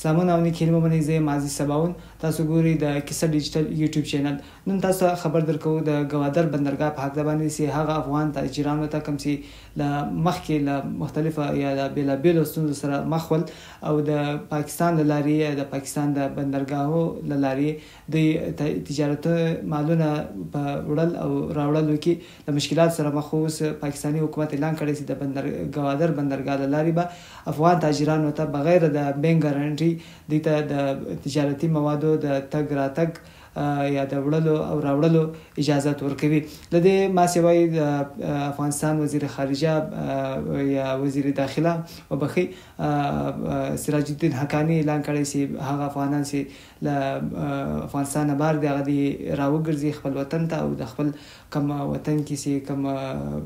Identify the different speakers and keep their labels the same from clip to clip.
Speaker 1: سلامونه او نیکې منئ. زه یم عزیز سباون. تاسو ګورئ د کیسه ډیجیټل یوټیوب چینل. نن تاسو خبر درکو د ګوادر بندرګاه په حق باندې چې هغه افغان تاجرانو ته کوم چې له مخکې له مختلفه یا د بېلابېلو ستونزو سره مخ ول او د پاکستان له لارې د پاکستان د بندرګاهو له لارې د تجارت مالونه په وړل او راوړلو کې د مشکلات سره مخ وو. پاکستاني حکومت اعلان کړی چې د ګوادر بندرګاه له لارې به افغان تاجرانو ته بغیر د بینک ګارانټي دیته د تجارتي موادو د تګ راتګ یا د وړلو او راوړلو اجازه ورکوي. لدې ما سیوای د افغانستان وزیر خارجه یا وزیر داخله وبخي سراج الدین حقانی اعلان کړی چې هغه افغانان چې له افغانستان بار دی هغه دی راوګرځي خپل وطن ته او د خپل کوم وطن کې چې کوم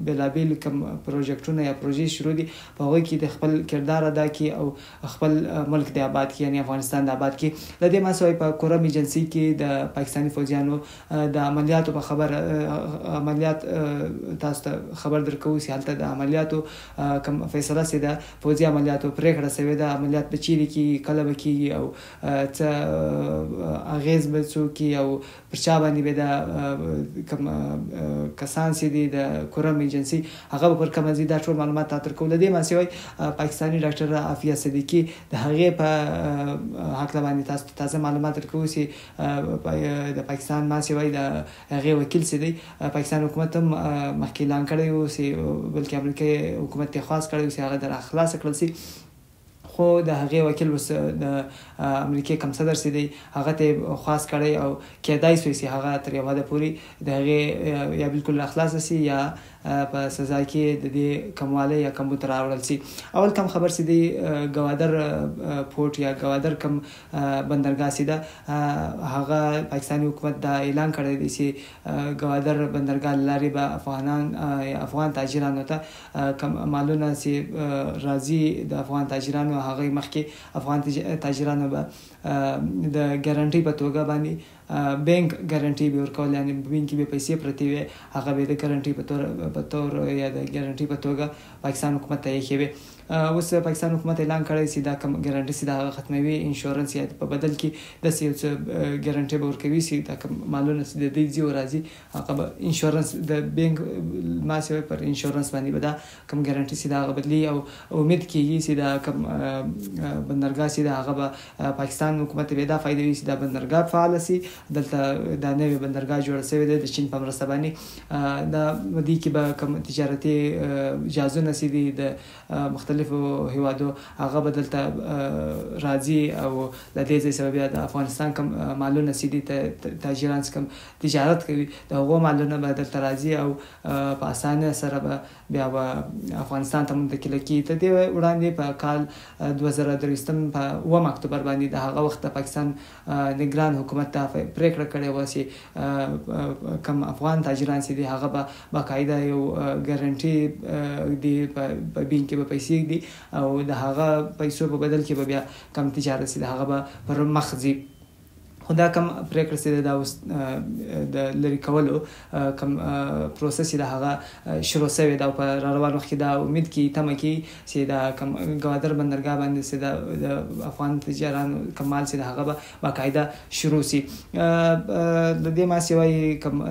Speaker 1: بېلابېل کوم پروژیکټونه یا پروژې شروع دي په هغوی کې د خپل کردار ادا کړي او خپل ملک د آباد کړي یعنې افغانستان د آباد کړي. لدې ما سیوای په کورم ایجنسي کې د پاکستاني فوجیانو د عملیاتو په خبر عملیات تاسو ته خبر درکو چې هلته د عملیاتو کوم فیصله سي د فوجي عملیاتو پریکړه سوي د عملیات په چیرې کې کله به کېږي او څه اغیز به څوک او پر چا باندې به د کوم کسان چې دي د کورم ایجنسي هغه پر کوم ځای دا ټول معلومات ترکول. دي ما سیوای پاکستاني ډاکټر عافیه صدیقی د هغې په حق باندې تاسو معلومات درکو چې د پاکستان ما سیوای د هغې وکیل چې دی پاکستان حکومت هم مخکې اعلان کړی و چې بلکې امریکایي حکومت یې خواست کړی و چې هغه در خلاص کړل شي. خو د هغې وکیل د امریکای کم صدر چې دی هغه ته خواست کړی او کېدای شوی چې هغه تر یو حده پورې د هغې یا بالکل خلاص شي یا په سزا کې د دې کموالی یا کمبود راوړل شي. اول کم خبر چې دی ګوادر پورټ یا ګوادر کم بندرګاه چې ده هغه پاکستاني حکومت دا اعلان کړی دی چې ګوادر بندرګاه له لارې به افغان تاجرانو ته کم مالونه چې راځي د افغان تاجرانو هغه مخکې افغان تاجرانو به د ګارانټي په توګه باندې بینک ګارانټي به ورکول یعنې بینک کې به پیسې پرتې وي هغه به د ګارانټي په تور یا د ګارانټي په توګه پاکستان حکومت ته یې ښوي. اوس پاکستان حکومت اعلان کړی چې دا کوم ګارانټي چې دا ختموي انشورنس یا په بدل کې داسې یو څه ګارانټي به ورکوي چې دا کوم مالونه چې د دوی ځي او راځي هغه به انشورنس د بینک ما سیوای پر انشورنس باندې به دا کوم ګارانټي چې دا هغه بدلي او امید کېږي چې دا کوم بندرګاه چې دا هغه به پاکستان حکومت به دا فایده وي چې دا بندرګاه فعال شي. دلته دا نوې بندرګاه جوړه شوې ده د چین په مرسته باندې. دا دې کې به کوم تجارتي جهازونه چې دي د مختلفو هیوادو هغه به دلته راځي او له دې ځای سره بیا د افغانستان کوم مالونه چې دي تاجران کوم تجارت کوي د هغو مالونه به دلته راځي او په اسانه سره به بیا افغانستان ته منتقل کېږي. تر دې وړاندې په کال 2023 په 9 اکتوبر باندې د هغه وخت د پاکستان نگران حکومت ته پریکړه کړې وه چې کوم افغان تاجران چې دي هغه به باقاعده یو ګارانټي دی په بینک کې به پیسې دي او د هغه پیسو په بدل کې به بیا کم تجارت چې د هغه به پر مخ ځي. خو دا کوم پریکړه چې دا اوس د لرې کولو کوم پروسس د هغه شروع شوی دا په روان وخت کې دا امید کې تمه کې چې دا کوم ګوادر بندرګاه باندې چې د افغان تجارانو کوم مال چې هغه به باقاعده شروع شي. د دې ما سیوای کوم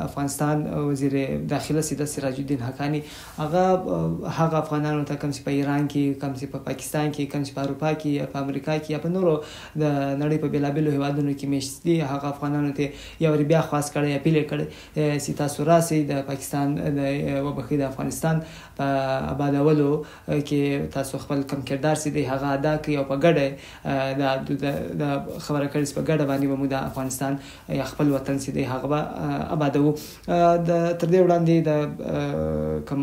Speaker 1: افغانستان وزیر داخله چې د سراج الدین حقانی هغه افغانانو ته کوم چې په ایران کې کوم چې په پاکستان کې کوم چې په اروپا کې یا په امریکا کې یا په نورو د نړۍ په بېلابېلو هیوادونو کې مېشت دي هغه افغانانو ته یو بیا خواست کړی اپیل کړی چې تاسو راسئ د پاکستان وبخښئ د افغانستان په آبادولو کې تاسو خپل کم کردار چې دی هغه ادا کړئ او په ګډه د خبره کړې چې په ګډه باندې به مو د افغانستان یا خپل وطن چې دی هغه به آبادوو. تر دې وړاندې د کوم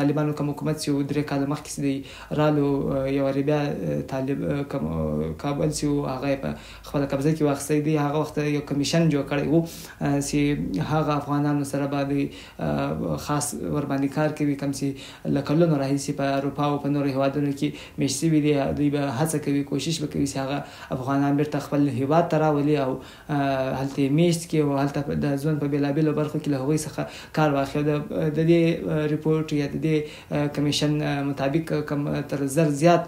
Speaker 1: طالبانو کوم حکومت چې 3 کاله مخکې چې دی رالو یو بیا طالب کوم کابل چې هغه په خپله قبضه کې واخیست راستي دی هغه وخت یو کمیشن جوړ کړی وو چې هغه افغانانو سره باندې خاص ور باندې کار کوي کوم چې لکلونو راهیسي په اروپا او په نورو هیوادونو کې میشتي وي دوی به هڅه کوي کوشش وکوي چې هغه افغانان بیرته خپل هیواد ته راولي او هلته میشت کې او هلته د ژوند په بېلابېلو برخو کې له هغوی څخه کار واخلي. د دې ریپورټ یا د دې کمیشن مطابق کم تر زر زیات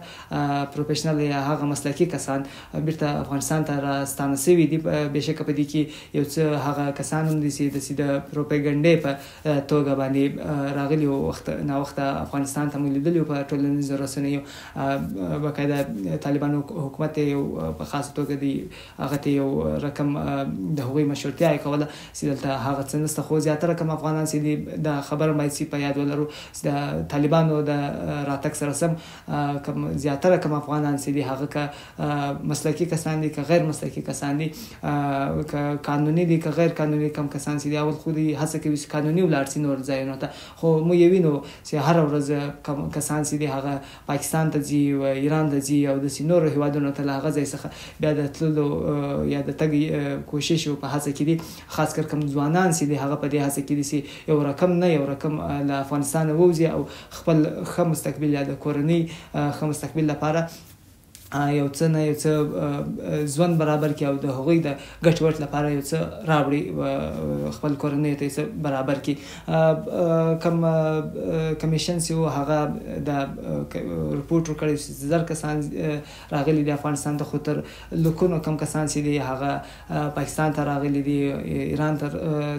Speaker 1: پروفیشنل یا هغه مسلکي کسان بیرته افغانستان ته راستانه شوي دي. بېشکه په دې کې یو څه هغه کسان هم دي چې د پروپاګنډې په توګه باندې راغلي او وخت ناوخته افغانستان ته موږ لیدلي په ټولنیزو رسنیو باقاعده طالبانو حکومت یو په خاصه توګه دی هغه ته یو رقم د هغوی مشروطیه یې کوله چې دلته هغه څه نشته. خو زیاتره کم افغانان چې دي دا خبره باید چې په یاد ولرو چې د طالبانو د راتګ سره سم کم زیاتره کم افغانان چې دي هغه که مسلکي کسان دي که غیر مسلکي کسان دي که قانوني دي که غیر قانوني کم کسان چې دي اول خو دي هڅه کوي چې قانوني ولاړ شي نور ځایونو ته. خو موږ یې وینو چې هره ورځ کم کسان چې دي هغه پاکستان ته ځي او ایران ته ځي او داسې نورو هیوادونو ته له هغه ځای څخه بیا د تللو یا د تګ کوشش په هڅه کې دي. خاص کر کم ځوانان چې دي هغه په دې هڅه کې دي چې یو رقم نه یو رقم له افغانستان ووځي او خپل ښه مستقبل یا د کورنۍ ښه مستقبل لپاره یو څه نه یو څه ژوند برابر کړي او د هغوی د ګټ وټ لپاره یو څه راوړي خپل کورنۍ ته یې برابر کړي. کم کمیشن چې و هغه د رپورټ ورکړی چې زر کسان راغلي دي افغانستان ته خو تر لکونو کم کسان چې دي هغه پاکستان ته راغلي دي ایران ته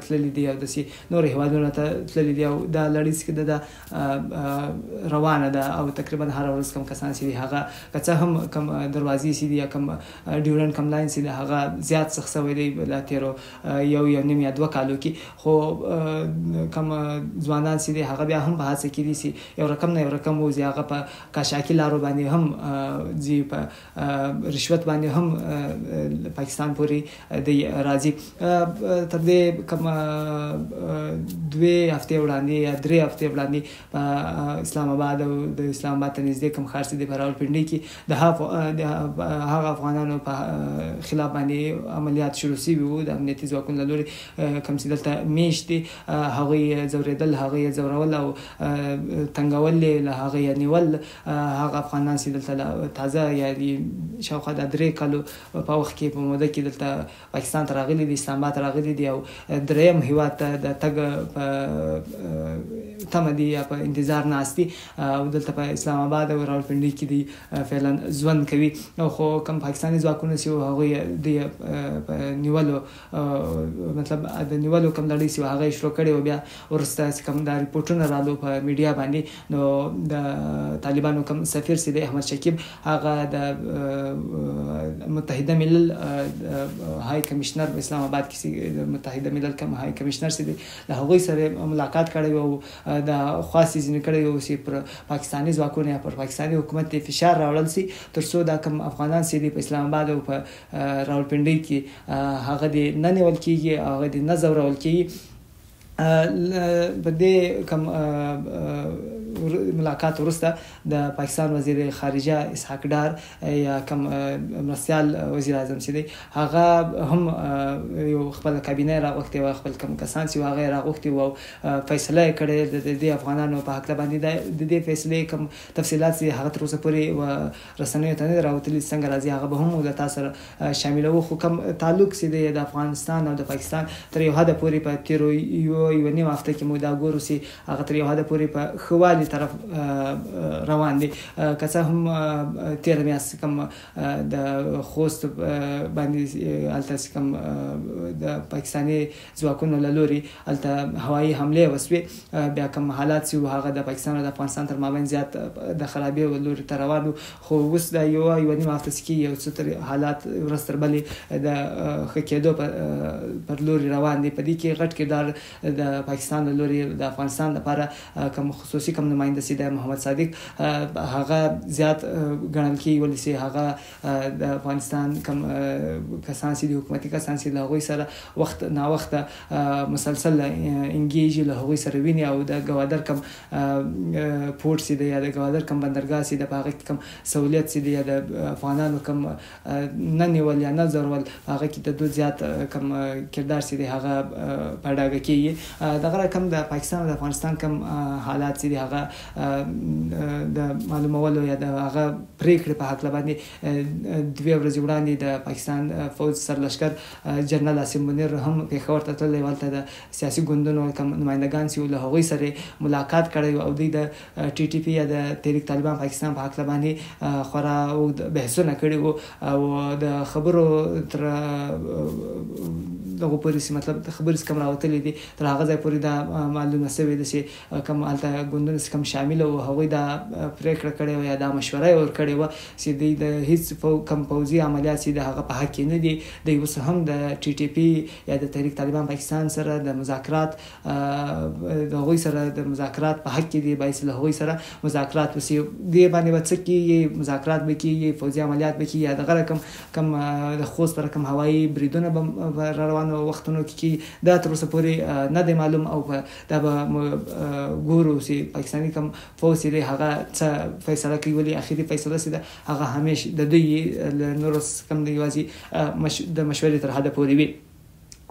Speaker 1: تللي دي او داسې نورو هیوادونو ته تللي دي او دا لړیز کې د روانه ده او تقریبا هره ورځ کم کسان چې دي هغه که څه هم کم دروازې سي دي یا کم ډیورنډ کم لاین سي دي هغه زیات سخت شوی دی لا تیرو یو نیم یا 2 کالو کې. خو کم ځوانان سي دي هغه بیا هم په هڅه کې دي چې یو رقم نه یو رقم وځي هغه په کاشاکي لارو باندې هم ځي په رشوت باندې هم پاکستان پورې دی راځي. تر دې کم 2 هفته وړاندې یا 3 هفته وړاندې په اسلام آباد او د اسلام آباد ته نږدې کم ښار چې د راولپنډي کې د هغه افغانانو په خلاف باندې عملیات شروع شوي وو د امنیتي ځواکونو له لوري کوم چې دلته میشت دي هغوی ځورېدل هغوی ځورول او تنګول له هغوی نیول هغه افغانان چې دلته تازه یعنې شاوخوا د 3 کالو په وخت کې په موده کې دلته پاکستان ته راغلي دي اسلام آباد راغلي دي او دریم هیواد ته د تګ په تمه دي یا په انتظار ناست دي او دلته په اسلام آباد او راولپنډي کې دي فعلا ژوند کوي. خو کوم پاکستاني ځواکونه چې هغوی د نیولو مطلب د نیولو کوم لړۍ چې هغه شروع کړې او بیا وروسته کوم دا ریپورټونه رالو په میډیا باندې نو د طالبانو کوم سفیر چې دی احمد شکیب هغه د متحده ملل های کمشنر په اسلام آباد کې د متحده ملل کوم های کمشنر چې دی له هغوی سره ملاقات کړی او د خاصې ځینې کړی او چې پر پاکستاني ځواکونه یا پر پاکستاني حکومت فشار راوړل سي ترڅو دا کوم افغانان چې دي په اسلام آباد او په راولپنډي کې هغه دې نه نیول کېږي هغه دې نه ځورول کېږي. په دې کوم ملاقات وروسته د پاکستان وزیر خارجه اسحاق ډار یا کوم مرستیال وزیر اعظم چې دی هغه هم یو خپل کابینه راغوښتې وه خپل کوم کسان چې هغه یې راغوښتي وو او فیصله یې کړې د دې افغانانو په هکله باندې د دې فیصلې کوم تفصیلات چې هغه تر اوسه پورې رسنیو ته نه راوتلي څنګه راځي هغه به هم د تاسو سره شاملوو. خو کوم تعلق چې دی د افغانستان او د پاکستان تر یو حده پورې په تیرو یو نیم هفته کې موږ دا ګورو چې هغه تر یو حده پورې په ښه والي طرف روان دي. که څه هم تېره میاشت کوم د خوست باندې هلته کوم د پاکستاني ځواکونو له لوري هلته هوایي حملې وسوې بیا کوم حالات چې هغه د پاکستان او د افغانستان تر مابین زیات د خرابې لوري ته روان وو. خو اوس د یو نیم هفته کې یو څه حالات ورځ تر بلې د ښه کېدو پر لوري روان دي. په دې کې غټ کردار د پاکستان له لوري د افغانستان لپاره کوم خصوصي کوم نماینده سي د محمد صادق هغه زیات ګڼل کیږي ولې سي هغه د افغانستان کم کسان سي د حکومتي کسان سي له هغوی سره وخت نا وخت مسلسل انګیج له هغوی سره ویني او د ګوادر کم پورت سي د یا د ګوادر کم بندرګاه سي د هغه کم سہولیت سي د یا د افغانانو کم نه نیول یا نه ضرول هغه کې د دوه زیات کم کردار سي د هغه په ډاګه کې دغه کم د پاکستان او د افغانستان کم حالات سي د هغه د معلومولو یا د هغه پریکړه په حق باندې دوه ورځې وړاندې د پاکستان فوج سرلشکر جنرال عاصم منیر هم پیښور ته تللی ولته د سیاسي ګوندونو کم نمائندگان سي له هغوی سره ملاقات کړی او د ټي ټي پی یا د تحریک طالبان پاکستان په حق باندې خورا او بحثونه کړي او د خبرو تر دغه پولیس مطلب د خبرې کم راوتلې دي تر هغه ځای پورې دا معلومه شوې ده چې کم الته ګوندونه کم شامل او هغوی دا پریکړه کړې او یا دا مشوره ورکړې و چې د هیڅ کم پوځي عملیات چې د هغه په حق کې نه دي د اوس هم د ټي ټي پی یا د تحریک طالبان پاکستان سره د مذاکرات د هغوی سره د مذاکرات په حق کې دي باید له هغوی سره مذاکرات وشي دی باندې وڅ کې مذاکرات وکړي فوځي عملیات وکړي یا دغه کم د خوست پر کم هوایي بریدونه به روانو وختونو کې دا تر اوسه پورې نه دی معلوم او دا به ګورو چې پاکستاني کم فوج دی هغه څه فیصله کوي ولې اخیری فیصله سي ده هغه همیش د دوی نورس کم دی یوازې د مشورې تر حده پورې وي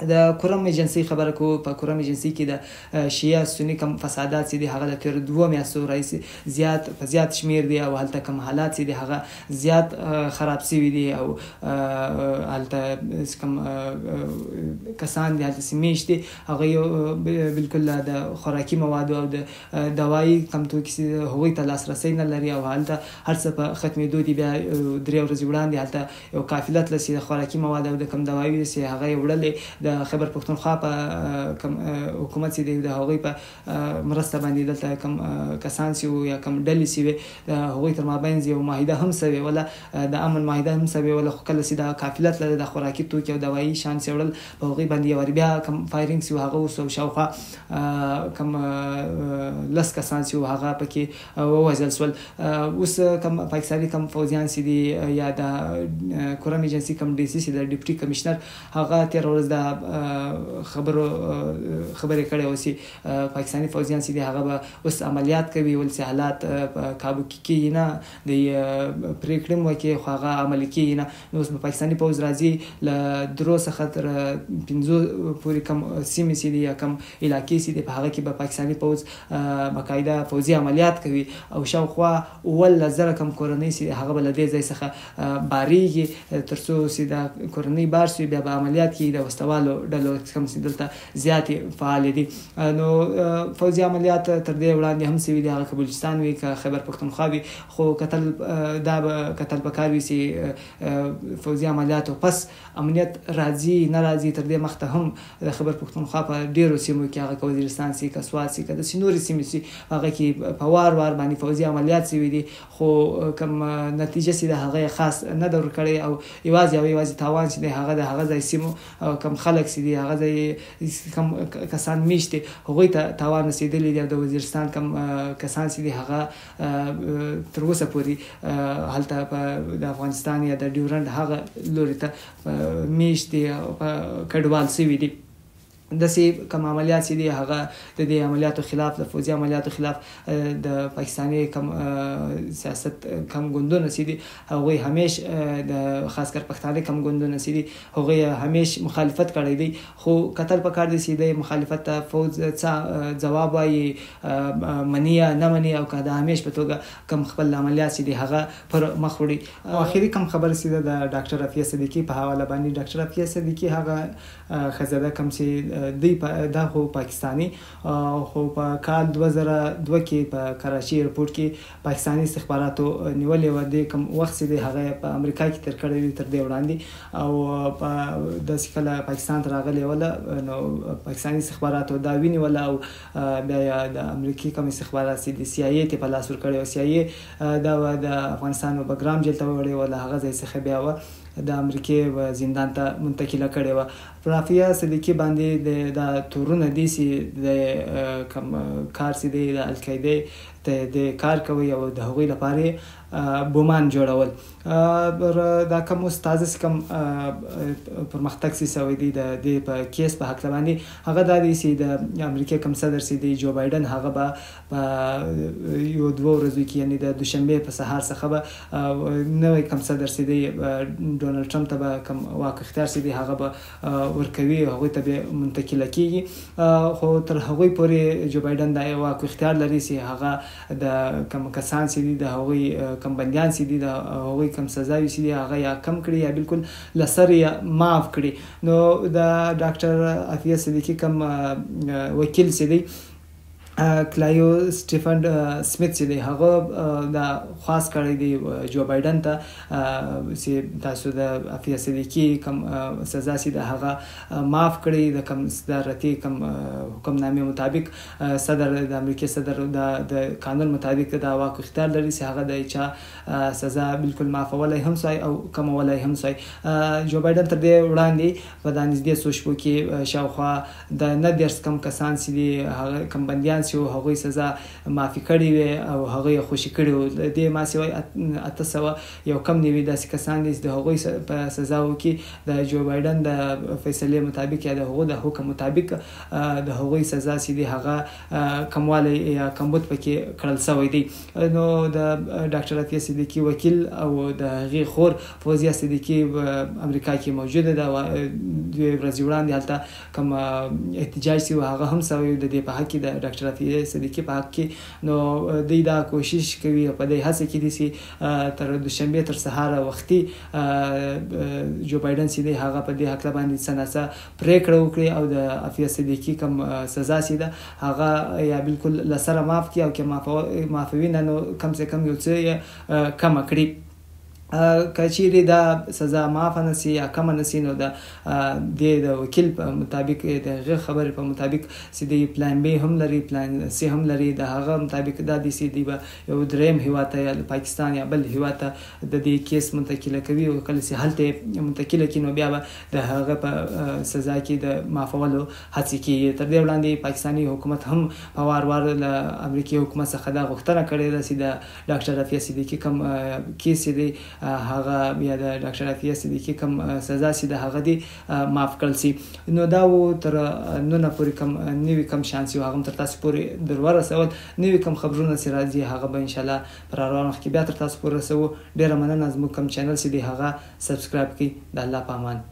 Speaker 1: د کورم ایجنسی خبره کو په کورم ایجنسی کې د شیعه سنی کم فسادات سي دي هغه د تیر 2 میاشتو رئیس زیات شمیر دي او هلته کم حالات سي دي هغه زیات خراب سي دي او هلته کم کسان دي هلته سیمیش دي هغه بالکل د خوراکي مواد او د دوايي کم توکي هغوی ته لاسرسي نه لري او هلته هر څه په ختمېدو دي بیا 3 ورځې وړاندې هلته یو قافله تلسي د خوراکي مواد او د کم دوايي سي هغه وړلې د خیبر پښتونخوا په کم حکومت سي د هغوی په مرسته باندې دلته کم کسان سي یا کم ډلې سي د هغوی تر مابین یو معاهده هم سوي ولا د امن معاهده هم سوي ولا خو کله سي د قافله لري د خوراکي توکي او دوايي شان سیړل په هغوی باندې ور بیا کم فایرینګ سي هغه وسو شاوخه کم لس کسان سي هغه پکې ووژل سول اوس کم پاکستاني کم فوجیان سي دي یا د کورم ایجنسی کم ډي سي سي د ډیپټي کمشنر هغه تیر ورځ د خبرې کړې اوسي پاکستاني فوجیان سي دي هغه به اوس عملیات کوي ولې حالات په کابو کې نه د پریکړې مو کې خو هغه عملي کې نه نو اوس پاکستاني فوج راځي ل دروسه خطر 15 پوری کم سیمې سي دي یا کم علاقې سي دي په هغه کې به پاکستاني فوج باقاعده فوجي عملیات کوي او شاوخوا ول زره کم کورنۍ سي هغه بل دې ځای څخه باریږي ترڅو سي د کورنۍ بار سي بیا به عملیات کوي د واستوالو ډلو کم سي دلته زیات فعال دي نو فوجي عملیات تر دې وړاندې هم سي دي هغه بلوچستان وی که خیبر پښتونخوا وی خو قتل دا قتل پکاوي سي فوجي عملیات او پس امنیت راځي ناراضي تر دې مخته هم د خیبر پښتونخوا په ډیرو سیمو کې هغه وزیرستان سي کسوات سي کده سينوري سیمې سي هغه کې په وار باندې فوجي عملیات سي دي خو کم نتیجه سي د هغه خاص نه در کړی او یوازې تاوان سي د هغه ځای سیمو کم خلک سي دي هغه ځای کم کسان میشته هغوی ته تاوان رسیدلی دی د وزیرستان کم کسان سي دي هغه تر اوسه پورې هلته په د افغانستان یا د ډیورند هغه لوري ته میشته کډوال سي دي داسې کم عملیات سي دي هغه د دې عملیاتو خلاف د فوجي عملیاتو خلاف د پاکستاني کم سیاست کم ګوندونه سي دي هغوی همیش د خاص کر پښتانه کم ګوندونه سي دي هغوی همیش مخالفت کړی دی خو قتل پکار دي سي د مخالفت ته فوج جواب وايي منی نه منی او که د همیش په توګه کم خپل عملیات سي دي هغه پر مخ وړي او اخیری کم خبر سي د ډاکټر رفیع صدیقی په حواله باندې ډاکټر رفیع صدیقی هغه خزاده کم سي دی دا خو پاکستانی خو په کال 2002 کې په کراچي ایرپورټ کې پاکستانی استخباراتو نیولې و د کوم وخت سي هغه په امریکا کې تر کړی تر دې وړاندې او په د سکله پاکستان ته راغلی ولا نو پاکستانی استخباراتو دا ویني ولا او بیا د امریکای کوم استخبارات سي د سی آی ای ته په لاس ور کړی او سی آی ای دا د افغانستان په ګرام جیل ته وړي ولا هغه ځای څخه بیا و د امریکای و زندان ته منتقله کړي و رافیا صدیقی باندې د تورونه دي سي د کم کار سي د القاعده ته د کار کوي او د هغوی لپاره بومان جوړول. دا کوم استاد کم پرمختګ سي سوي دي د په کیس په حق باندې هغه د د امریکا کوم صدر سي دی جو بایدن هغه به یو 2 ورځې کې یعنی د دوشنبه په سهار څخه به نوې کوم صدر سي دی ډونالد ټرمپ ته به کوم واک اختیار سي دی هغه به ورکوي هغه ته به منتقل کیږي. خو تر هغه پورې جو بایدن د واک اختیار لري سي هغه د کوم کسان سي دی د هغه کم بندیان سي دي د هغوی کم سزاوي سي دي هغه یا کم کړي یا بالکل لسر یا معاف کړي. نو د ډاکټر عافیه صدیقي کم وکیل سي دي کلایو سټیفن سمیت چې دی هغه دا خاص کړی دی جو بایدن ته چې تاسو د عافیه صدیقي کم سزا سي د هغه معاف کړی د کم صدارتي کم حکمنامې مطابق صدر د امریکای صدر د قانون مطابق دا واک اختیار لري چې هغه د چا سزا بالکل معافولای هم سي او کمولای هم سي. جو بایدن تر دې وړاندې په دانشدي سوشبو کې شاوخوا د 90 کم کسان سي دي هغه کم بندیان چې هغوی سزا معافي کړې وي او هغوی خوشي کړي وو. د ما سوای 800 یو کم نیوي داسې کسان دي د هغوی په سزاو کې د جو بایدن د فیصلې مطابق یا د هغو د حکم مطابق د هغوی سزا سي دي هغه کموالی یا کمبود پکې کړل شوی دی. نو د ډاکټر عافیه صدیقي وکیل او د هغې خور فوزیه صدیقي امریکا کې موجوده ده. دوی ورځې وړاندې هلته کوم احتجاج سي هغه هم سوی د دې په حق کې د ډاکټر عافیه صدیقي په حق کې. نو دوی دا کوشش کوي په دې هڅه کې دي چې تر دوشنبه تر سهار وختي جو بایدن سي دی هغه په دې حق باندې سناسه پریکړه وکړي او د عافیه صدیقي کوم سزا سي ده هغه یا بالکل لسره معاف کړي او که معافوي نه نو کم سے کم یو څه کم کړي. کچېرې دا سزا معاف نه سي یا کم نه سي نو د وکیل په مطابق د هغه خبرې په مطابق سي دی پلان بی هم لري پلان سی هم لري د هغه مطابق دا دي سي دی یو دریم هیواد ته پاکستان یا بل هیواد ته د دې کیس منتقل کوي او کله سي هلته منتقل کړي نو بیا د هغه په سزا کې د معافولو هڅه کوي. تر دې وړاندې پاکستاني حکومت هم په وار له امریکایي حکومت څخه دا غوښتنه کړې ده چې د ډاکټر عافیه صدیقي کوم کیس دی هغه بیا د ډاکټر عافیه صدیقي کوم سزا سي د هغه دی معاف کړل سي. نو دا و تر نن پورې کوم نوې کوم شانس یو هغه تر تاسو پورې درورسول نوې کوم خبرونه سي راځي هغه به ان شاء الله پر روان وخت کې بیا تر تاسو پورې رسو. ډیره مننه زموږ کوم چینل سي دی هغه سبسکرایب کړئ. د الله په امان.